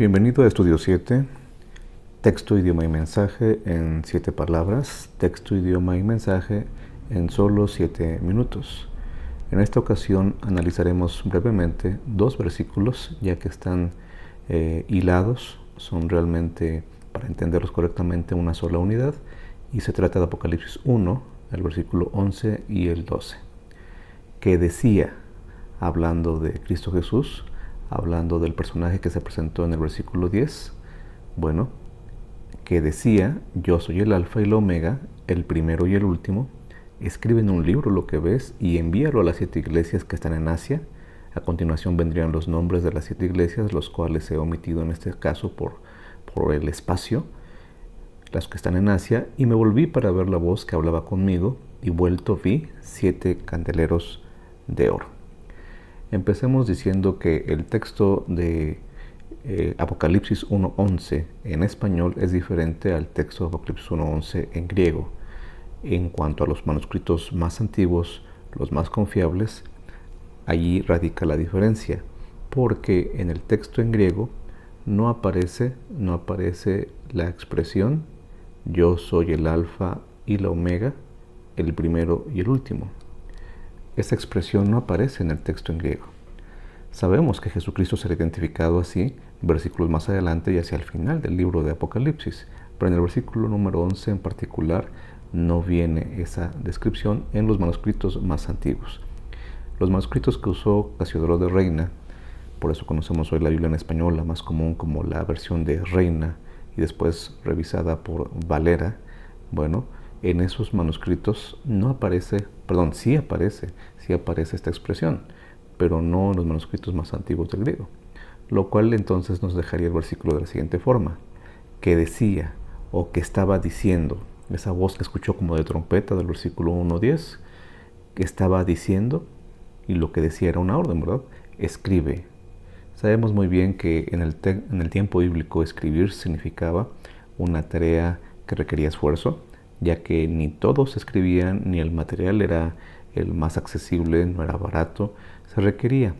Bienvenido a Estudio 7, texto, idioma y mensaje en 7 palabras, texto, idioma y mensaje en solo 7 minutos. En esta ocasión analizaremos brevemente 2 versículos, ya que están hilados, son realmente, para entenderlos correctamente, una sola unidad, y se trata de Apocalipsis 1, el versículo 11 y el 12, que decía, hablando de Cristo Jesús, hablando del personaje que se presentó en el versículo 10, bueno, que decía, yo soy el alfa y el omega, el primero y el último, escribe en un libro lo que ves y envíalo a las 7 iglesias que están en Asia. A continuación vendrían los nombres de las 7 iglesias, los cuales he omitido en este caso por el espacio, las que están en Asia, y me volví para ver la voz que hablaba conmigo, y vuelto vi 7 candeleros de oro. Empecemos diciendo que el texto de Apocalipsis 1.11 en español es diferente al texto de Apocalipsis 1.11 en griego. En cuanto a los manuscritos más antiguos, los más confiables, allí radica la diferencia, porque en el texto en griego no aparece la expresión yo soy el alfa y la omega, el primero y el último. Esta expresión no aparece en el texto en griego. Sabemos que Jesucristo será identificado así versículos más adelante y hacia el final del libro de Apocalipsis, pero en el versículo número 11 en particular no viene esa descripción en los manuscritos más antiguos. Los manuscritos que usó Casiodoro de Reina, por eso conocemos hoy la Biblia en español, la más común como la versión de Reina y después revisada por Valera, bueno, en esos manuscritos no aparece, perdón, sí aparece esta expresión, pero no en los manuscritos más antiguos del griego, lo cual entonces nos dejaría el versículo de la siguiente forma, que decía o que estaba diciendo, esa voz que escuchó como de trompeta del versículo 1.10, que estaba diciendo, y lo que decía era una orden, ¿verdad? Escribe. Sabemos muy bien que en el tiempo bíblico escribir significaba una tarea que requería esfuerzo, ya que ni todos escribían, ni el material era el más accesible, no era barato. Se requería,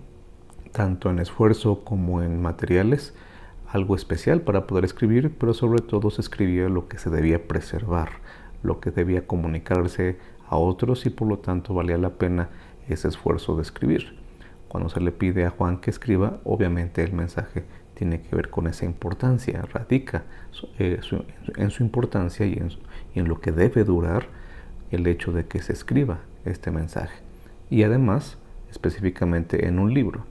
tanto en esfuerzo como en materiales, algo especial para poder escribir, pero sobre todo se escribía lo que se debía preservar, lo que debía comunicarse a otros y por lo tanto valía la pena ese esfuerzo de escribir. Cuando se le pide a Juan que escriba, obviamente el mensaje tiene que ver con esa importancia, radica en su importancia y en lo que debe durar el hecho de que se escriba este mensaje. Y además, específicamente en un libro.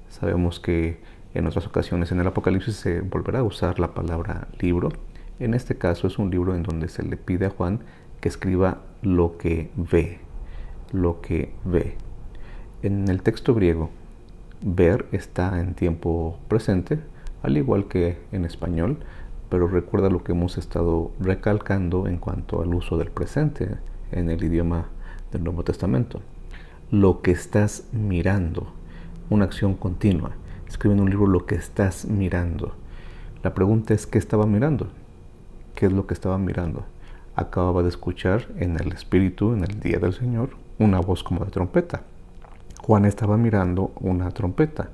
Sabemos que en otras ocasiones en el Apocalipsis se volverá a usar la palabra libro. En este caso es un libro en donde se le pide a Juan que escriba lo que ve, lo que ve. En el texto griego, ver está en tiempo presente, al igual que en español, pero recuerda lo que hemos estado recalcando en cuanto al uso del presente en el idioma del Nuevo Testamento. Lo que estás mirando, una acción continua. Escribe en un libro lo que estás mirando. La pregunta es, ¿qué estaba mirando? ¿Qué es lo que estaba mirando? Acababa de escuchar en el Espíritu, en el día del Señor, una voz como de trompeta. Juan estaba mirando una trompeta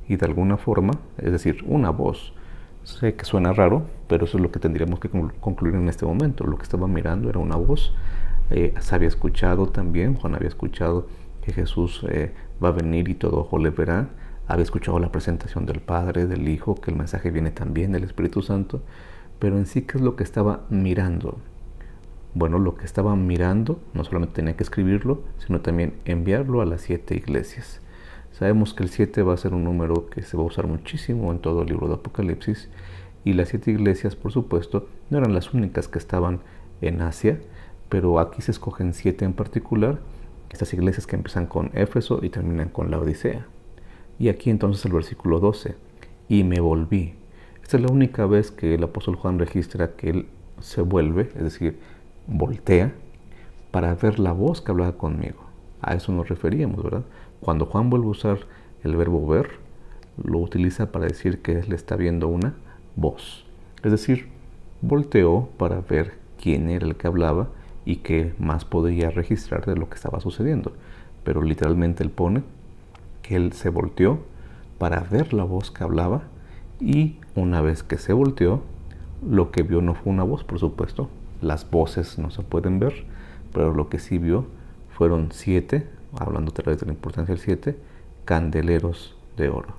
y de alguna forma, es decir, una voz. Sé que suena raro, pero eso es lo que tendríamos que concluir en este momento. Lo que estaba mirando era una voz. Se había escuchado también, Juan había escuchado que Jesús va a venir y todo ojo le verá. Había escuchado la presentación del Padre, del Hijo, que el mensaje viene también del Espíritu Santo. Pero en sí, ¿qué es lo que estaba mirando? Bueno, lo que estaba mirando no solamente tenía que escribirlo, sino también enviarlo a las 7 iglesias. Sabemos que el 7 va a ser un número que se va a usar muchísimo en todo el libro de Apocalipsis, y las 7 iglesias, por supuesto, no eran las únicas que estaban en Asia, pero aquí se escogen 7 en particular, estas iglesias que empiezan con Éfeso y terminan con la Odisea. Y aquí entonces el versículo 12, y me volví. Esta es la única vez que el apóstol Juan registra que él se vuelve, es decir, voltea para ver la voz que hablaba conmigo. A eso nos referíamos, ¿verdad? Cuando Juan vuelve a usar el verbo ver, lo utiliza para decir que él está viendo una voz. Es decir, volteó para ver quién era el que hablaba y qué más podía registrar de lo que estaba sucediendo. Pero literalmente él pone que él se volteó para ver la voz que hablaba Y una vez que se volteó, lo que vio no fue una voz, por supuesto. Las voces no se pueden ver, pero lo que sí vio fueron 7, hablando otra vez de la importancia del 7, candeleros de oro.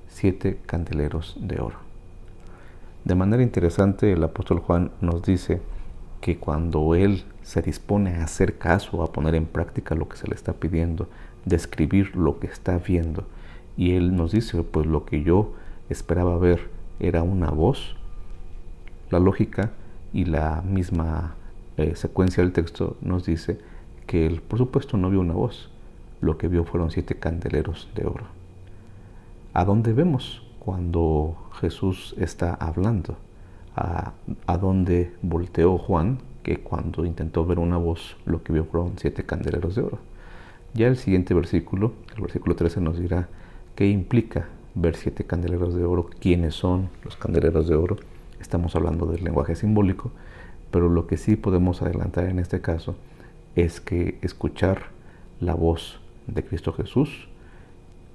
7 candeleros de oro. De manera interesante, el apóstol Juan nos dice que cuando él se dispone a hacer caso, a poner en práctica lo que se le está pidiendo, describir lo que está viendo, y él nos dice, pues lo que yo esperaba ver era una voz, la lógica y la misma secuencia del texto nos dice que él, por supuesto, no vio una voz, lo que vio fueron 7 candeleros de oro. ¿A dónde vemos cuando Jesús está hablando? ¿A dónde volteó Juan? Que cuando intentó ver una voz, lo que vio fueron 7 candeleros de oro. Ya el siguiente versículo, el versículo 13, nos dirá qué implica ver 7 candeleros de oro, quiénes son los candeleros de oro. Estamos hablando del lenguaje simbólico, pero lo que sí podemos adelantar en este caso es que escuchar la voz de Cristo Jesús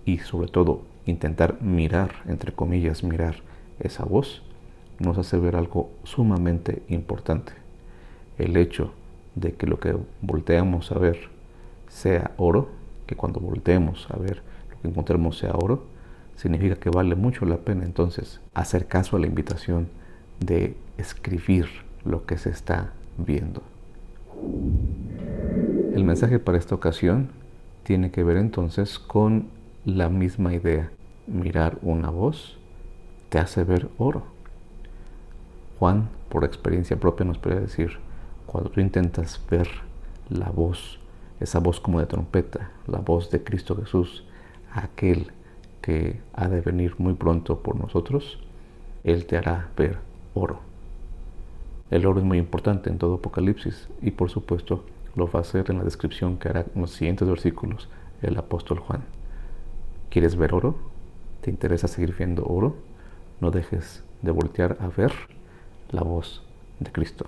y sobre todo intentar mirar, entre comillas, mirar esa voz, nos hace ver algo sumamente importante. El hecho de que lo que volteamos a ver sea oro, que cuando volteemos a ver lo que encontremos sea oro, significa que vale mucho la pena entonces hacer caso a la invitación de escribir lo que se está viendo. El mensaje para esta ocasión tiene que ver entonces con la misma idea. Mirar una voz te hace ver oro. Juan, por experiencia propia, nos puede decir, cuando tú intentas ver la voz, esa voz como de trompeta, la voz de Cristo Jesús, aquel que ha de venir muy pronto por nosotros, Él te hará ver oro. El oro es muy importante en todo Apocalipsis y por supuesto lo va a hacer en la descripción que hará en los siguientes versículos el apóstol Juan. ¿Quieres ver oro? ¿Te interesa seguir viendo oro? No dejes de voltear a ver la voz de Cristo.